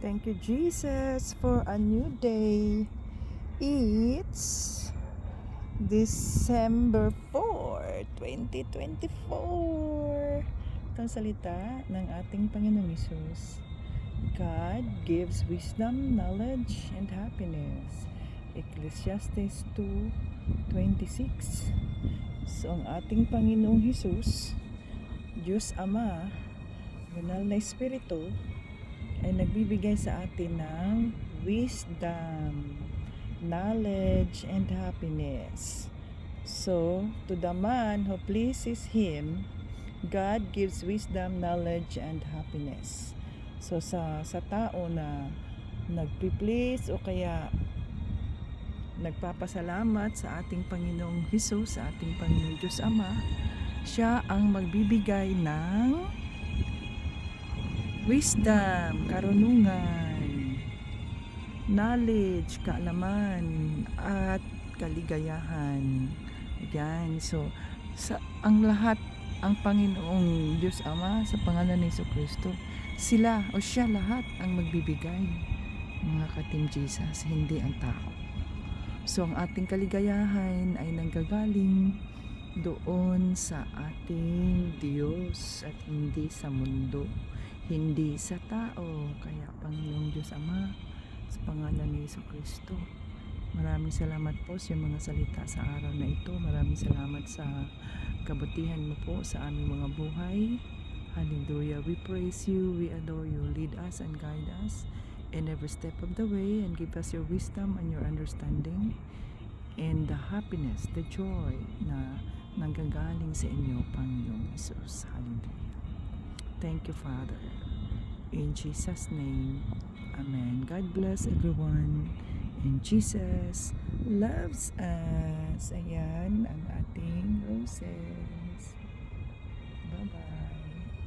Thank you, Jesus, for a new day. It's December 4, 2024. Ito ang salita ng ating Panginoong Hesus. God gives wisdom, knowledge, and happiness. Ecclesiastes 2:26. So, ang ating Panginoong Hesus, Diyos Ama, Banal na Espiritu, ay nagbibigay sa atin ng wisdom, knowledge, and happiness. So, to the man who pleases Him, God gives wisdom, knowledge, and happiness. So, sa tao na nagpi-please o kaya nagpapasalamat sa ating Panginoong Hesus, sa ating Panginoong Diyos Ama, siya ang magbibigay ng wisdom, karunungan, knowledge, kaalaman, at kaligayahan. Ayan. So, ang lahat, ang Panginoong Diyos Ama, sa pangalan ni Jesucristo, sila o siya lahat ang magbibigay, mga ka-Team Jesus, hindi ang tao. So, ang ating kaligayahan ay nanggagaling doon sa ating Diyos at hindi sa mundo, hindi sa tao. Kaya Panginoong Diyos Ama, sa pangalan ni Jesucristo, maraming salamat po sa mga salita sa araw na ito. Maraming salamat sa kabutihan mo po sa aming mga buhay. Hallelujah. We praise you, we adore you. Lead us and guide us in every step of the way, and give us your wisdom and your understanding and the happiness, the joy na nanggagaling sa inyo, Panginoong Jesus. Hallelujah. Thank you, Father. In Jesus' name, Amen. God bless everyone. And Jesus loves us. Ayan ang ating roses. Bye-bye.